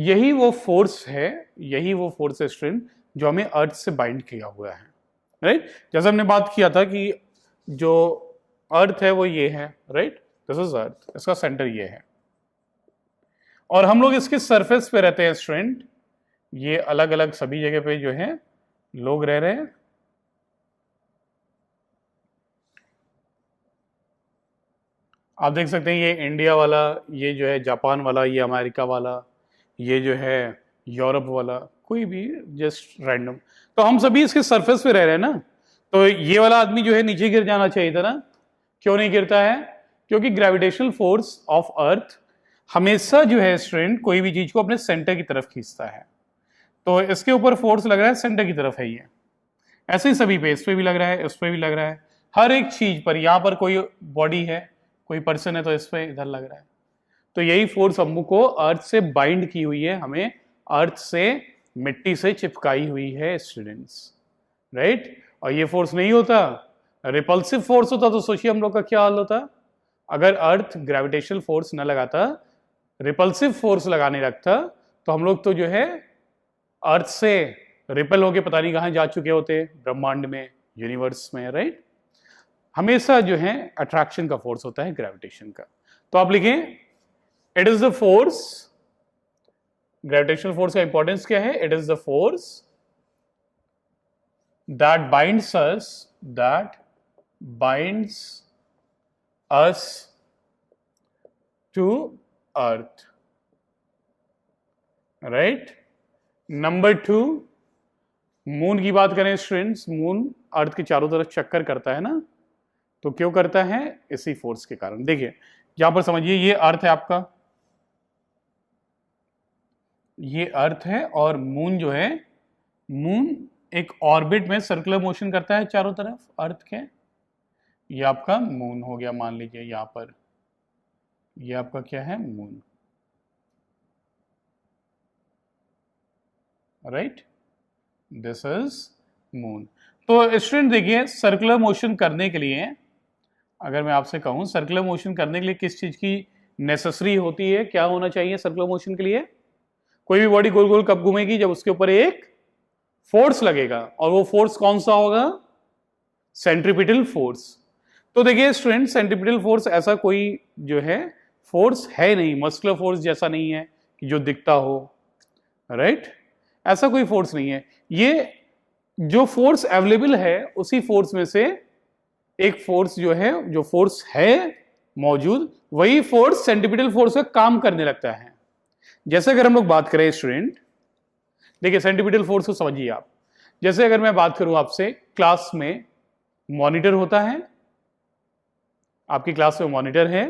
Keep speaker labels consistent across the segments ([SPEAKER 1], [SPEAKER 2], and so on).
[SPEAKER 1] यही वो फोर्स है, यही वो फोर्स है स्टूडेंट जो हमें अर्थ से बाइंड किया हुआ है, राइट। जैसे हमने बात किया था कि जो अर्थ है वो ये है, राइट, दिस इज अर्थ, इसका सेंटर ये है और हम लोग इसके सरफेस पे रहते हैं स्टूडेंट। ये अलग अलग सभी जगह पे जो है लोग रह रहे हैं। आप देख सकते हैं ये इंडिया वाला, ये जो है जापान वाला, ये अमेरिका वाला, ये जो है यूरोप वाला, कोई भी जस्ट रैंडम। तो हम सभी इसके सरफेस पे रह रहे हैं ना। तो ये वाला आदमी जो है नीचे गिर जाना चाहिए था ना, क्यों नहीं गिरता है? क्योंकि ग्रेविटेशनल फोर्स ऑफ अर्थ हमेशा जो है स्टूडेंट कोई भी चीज को अपने सेंटर की तरफ खींचता है। तो इसके ऊपर फोर्स लग रहा है, सेंटर की तरफ है ये। ऐसे ही सभी पे, इस पे भी लग रहा है, इस पे भी लग रहा है, हर एक चीज पर। यहां पर कोई बॉडी है, कोई पर्सन है, तो इस पे इधर लग रहा है। तो यही फोर्स हमको अर्थ से बाइंड की हुई है, हमें अर्थ से, मिट्टी से चिपकाई हुई है स्टूडेंट्स, राइट। और ये फोर्स नहीं होता, रिपल्सिव फोर्स होता, तो सोचिए हम लोग का क्या हाल होता। अगर अर्थ ग्रेविटेशनल फोर्स न लगाता, रिपल्सिव फोर्स लगाने लगता, तो हम लोग तो जो है अर्थ से रिपेल होके पता नहीं कहां जा चुके होते, ब्रह्मांड में, यूनिवर्स में, राइट। हमेशा जो है अट्रैक्शन का फोर्स होता है ग्रेविटेशन का। तो आप लिखें it is the force, gravitational force का इंपॉर्टेंस क्या है? It is the force that binds us to earth, right. Number 2, moon की बात करें स्टूडेंट्स, मून अर्थ के चारों तरफ चक्कर करता है ना, तो क्यों करता है? इसी फोर्स के कारण। देखिए यहां पर समझिए, ये अर्थ है आपका, ये अर्थ है, और मून जो है, मून एक ऑर्बिट में सर्कुलर मोशन करता है चारों तरफ अर्थ के। ये आपका मून हो गया, मान लीजिए यहां पर, ये आपका क्या है? Moon, right, this is moon. तो स्टूडेंट देखिए, सर्कुलर मोशन करने के लिए, अगर मैं आपसे कहूं सर्कुलर मोशन करने के लिए किस चीज की नेसेसरी होती है, क्या होना चाहिए सर्कुलर मोशन के लिए? कोई भी बॉडी गोल गोल कब घूमेगी? जब उसके ऊपर एक फोर्स लगेगा, और वो फोर्स कौन सा होगा? Centripetal force. तो देखिए स्टूडेंट, सेंट्रीपिटल फोर्स ऐसा कोई जो है फोर्स है नहीं, मस्कुलर फोर्स जैसा नहीं है कि जो दिखता हो, राइट। ऐसा कोई फोर्स नहीं है। ये जो फोर्स अवेलेबल है, उसी फोर्स में से एक फोर्स जो है, जो फोर्स है मौजूद, वही फोर्स सेंट्रीपिटल फोर्स का काम करने लगता है। जैसे अगर हम लोग बात करें स्टूडेंट, देखिए सेंट्रीपिटल फोर्स को समझिए आप। जैसे अगर मैं बात करूं आपसे, क्लास में मॉनिटर होता है, आपकी क्लास में मॉनिटर है,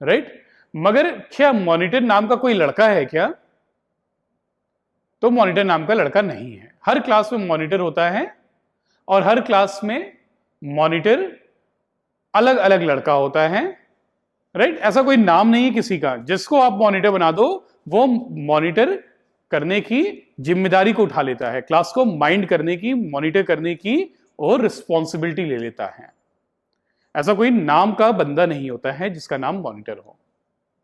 [SPEAKER 1] राइट। मगर क्या मॉनिटर नाम का कोई लड़का है क्या? तो मॉनिटर नाम का लड़का नहीं है। हर क्लास में मॉनिटर होता है, और हर क्लास में मॉनिटर अलग अलग लड़का होता है, राइट। ऐसा कोई नाम नहीं है किसी का। जिसको आप मॉनिटर बना दो, वो मॉनिटर करने की जिम्मेदारी को उठा लेता है, क्लास को माइंड करने की, मॉनिटर करने की और रिस्पॉन्सिबिलिटी ले लेता है। ऐसा कोई नाम का बंदा नहीं होता है जिसका नाम मॉनिटर हो,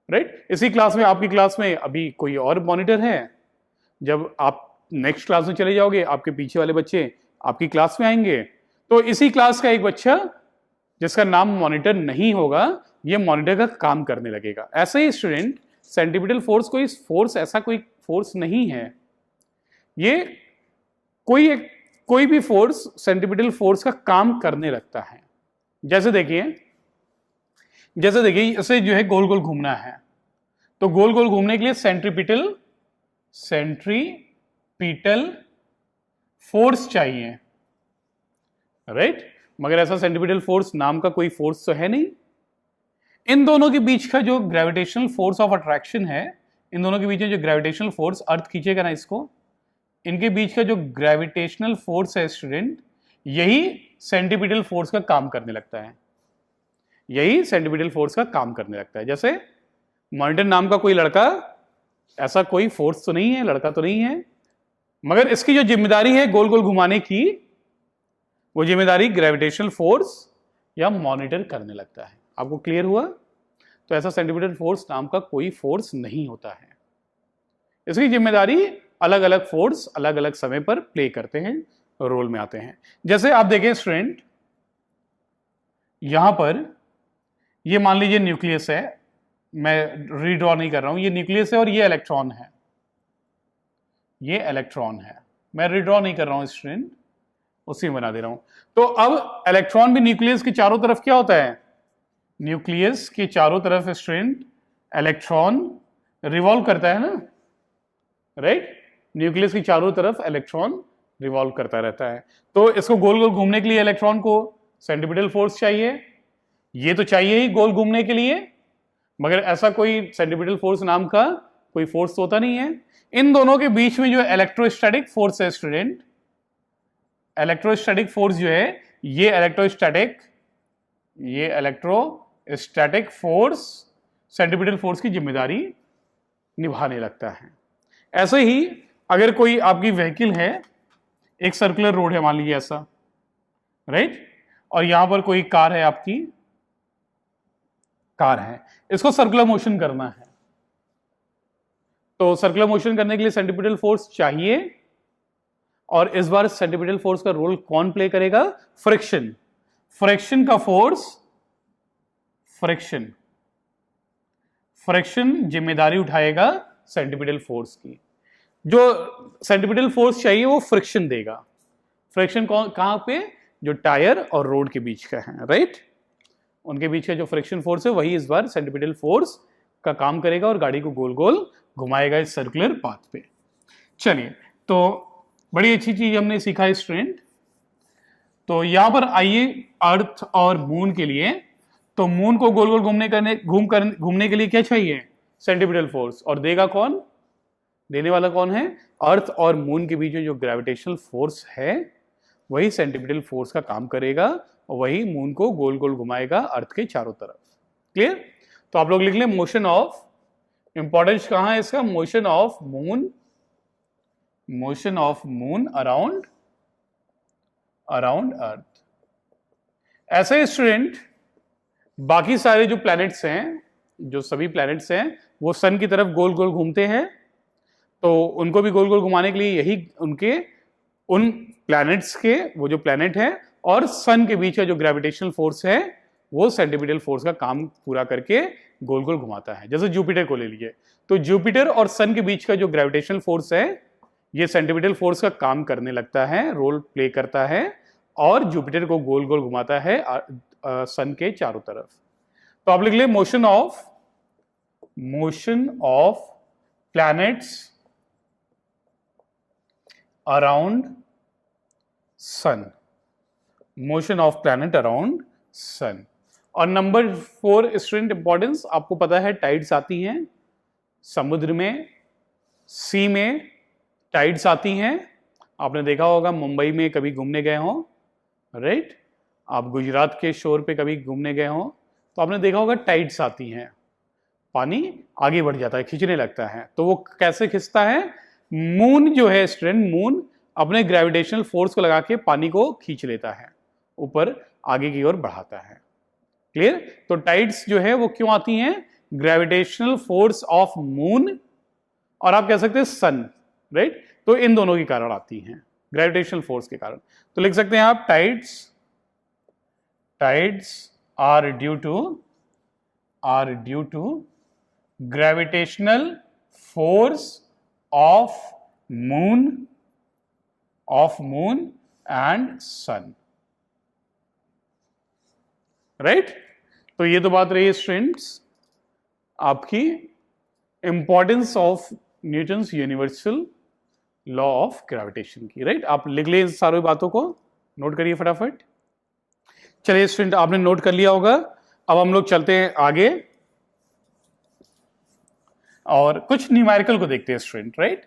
[SPEAKER 1] राइट। इसी क्लास में, आपकी क्लास में अभी कोई और मॉनिटर है, जब आप नेक्स्ट क्लास में चले जाओगे, आपके पीछे वाले बच्चे आपकी क्लास में आएंगे, तो इसी क्लास का एक बच्चा जिसका नाम मॉनिटर नहीं होगा, ये मॉनिटर का काम करने लगेगा। ऐसे ही स्टूडेंट, सेंट्रीपिटल फोर्स कोई फोर्स, ऐसा कोई फोर्स नहीं है। ये कोई भी फोर्स सेंट्रीपिटल फोर्स का काम करने लगता है। जैसे देखिए इसे जो है गोल गोल घूमना है, तो गोल गोल घूमने के लिए सेंट्रीपिटल फोर्स चाहिए, राइट। मगर ऐसा सेंट्रीपिटल फोर्स नाम का कोई फोर्स तो है नहीं। इन दोनों के बीच का जो ग्रेविटेशनल फोर्स ऑफ अट्रैक्शन है, इन दोनों के बीच में जो ग्रेविटेशनल फोर्स, अर्थ खींचेगा ना इसको, इनके बीच का जो ग्रेविटेशनल फोर्स है स्टूडेंट, यही सेंट्रीपिटल फोर्स का काम करने लगता है, यही सेंट्रीपिटल फोर्स का काम करने लगता है। जैसे मॉनिटर नाम का कोई लड़का, ऐसा कोई फोर्स तो नहीं है, लड़का तो नहीं है, मगर इसकी जो जिम्मेदारी है गोल गोल घुमाने की, वो जिम्मेदारी ग्रेविटेशनल फोर्स या मॉनिटर करने लगता है। आपको क्लियर हुआ? तो ऐसा सेंट्रीपिटल फोर्स नाम का कोई फोर्स नहीं होता है, इसकी जिम्मेदारी अलग अलग फोर्स अलग अलग समय पर प्ले करते हैं, रोल में आते हैं। जैसे आप देखें स्टूडेंट, यहां पर ये मान लीजिए न्यूक्लियस है, मैं रीड्रॉ नहीं कर रहा हूं, ये न्यूक्लियस है और ये इलेक्ट्रॉन है, ये इलेक्ट्रॉन है, मैं रीड्रॉ नहीं कर रहा हूं स्टूडेंट, उसी में बना दे रहा हूं। तो अब इलेक्ट्रॉन भी न्यूक्लियस के चारों तरफ क्या होता है, न्यूक्लियस के चारों तरफ स्टूडेंट इलेक्ट्रॉन रिवॉल्व करता है ना, राइट? न्यूक्लियस की चारों तरफ इलेक्ट्रॉन रिवॉल्व करता रहता है। तो इसको गोल गोल घूमने के लिए इलेक्ट्रॉन को सेंट्रीपिटल फोर्स चाहिए, ये तो चाहिए ही गोल घूमने के लिए, मगर ऐसा कोई सेंट्रीपिटल फोर्स नाम का कोई फोर्स होता नहीं है। इन दोनों के बीच में जो इलेक्ट्रोस्टैटिक फोर्स है स्टूडेंट, इलेक्ट्रोस्टैटिक फोर्स जो है, ये इलेक्ट्रोस्टैटिक फोर्स सेंट्रीपिटल फोर्स की जिम्मेदारी निभाने लगता है। ऐसे ही अगर कोई आपकी व्हीकल है, एक सर्कुलर रोड है मान लीजिए ऐसा, राइट, और यहां पर कोई कार है, आपकी कार है, इसको सर्कुलर मोशन करना है, तो सर्कुलर मोशन करने के लिए सेंट्रीपिटल फोर्स चाहिए, और इस बार सेंट्रीपिटल फोर्स का रोल कौन प्ले करेगा, फ्रिक्शन, फ्रिक्शन का फोर्स, फ्रिक्शन जिम्मेदारी उठाएगा सेंट्रीपिटल फोर्स की। जो सेंट्रीपिटल फोर्स चाहिए वो फ्रिक्शन देगा। फ्रिक्शन कहां पे, जो टायर और रोड के बीच का है, राइट, उनके बीच का जो फ्रिक्शन फोर्स है वही इस बार सेंट्रीपिटल फोर्स का काम करेगा और गाड़ी को गोल गोल घुमाएगा इस सर्कुलर पाथ पे। चलिए, तो बड़ी अच्छी चीज हमने सीखा है स्टूडेंट। तो यहां पर आइए अर्थ और मून के लिए, तो मून को गोल गोल घूमने के लिए क्या चाहिए, सेंट्रीपिटल फोर्स, और देगा कौन, देने वाला कौन है, अर्थ और मून के बीच में जो ग्रेविटेशनल फोर्स है वही सेंट्रीपिटल फोर्स का काम करेगा और वही मून को गोल गोल घुमाएगा अर्थ के चारों तरफ। क्लियर? तो आप लोग लिख लें मोशन ऑफ, इंपॉर्टेंस कहां है इसका, मोशन ऑफ मून अराउंड अर्थ। ऐसे स्टूडेंट बाकी सारे जो प्लैनेट्स हैं, जो सभी प्लैनेट्स हैं वो सन की तरफ गोल गोल घूमते हैं, तो उनको भी गोल गोल घुमाने के लिए यही उनके उन प्लैनेट्स के वो जो प्लैनेट है और सन के बीच का जो ग्रेविटेशनल फोर्स है वो सेंट्रीपिटल फोर्स का काम पूरा करके गोल गोल घुमाता है। जैसे जुपिटर को ले लीजिए, तो जुपिटर और सन के बीच का जो ग्रेविटेशनल फोर्स है ये सेंट्रीपिटल फोर्स का काम करने लगता है, रोल प्ले करता है और जुपिटर को गोल गोल घुमाता है सन के चारों तरफ। तो आप लिख ले motion of planets around sun, motion of planet around sun. और नंबर 4 स्टूडेंट इंपॉर्टेंस, आपको पता है टाइड्स आती हैं समुद्र में, सी में टाइड्स आती हैं। आपने देखा होगा मुंबई में कभी घूमने गए हो, राइट, आप गुजरात के शोर पे कभी घूमने गए हो तो आपने देखा होगा टाइड्स आती हैं, पानी आगे बढ़ जाता है, खींचने लगता है। तो वो कैसे खींचता है, मून जो है स्टूडेंट, मून अपने ग्रेविटेशनल फोर्स को लगा के पानी को खींच लेता है, ऊपर आगे की ओर बढ़ाता है। क्लियर? तो टाइड्स जो है वो क्यों आती हैं, ग्रेविटेशनल फोर्स ऑफ मून और आप कह सकते हैं सन, राइट, तो इन दोनों के कारण आती हैं, ग्रेविटेशनल फोर्स के कारण। तो लिख सकते हैं आप tides are due to gravitational force of moon and sun, right. तो ये तो बात रही स्टूडेंट्स आपकी importance of Newton's universal law of gravitation की, राइट। आप लिख लें इन सारी बातों को, नोट करिए फटाफट। चलिए स्टूडेंट, आपने नोट कर लिया होगा। अब हम लोग चलते हैं आगे और कुछ न्यूमेरिकल को देखते हैं स्टूडेंट, राइट।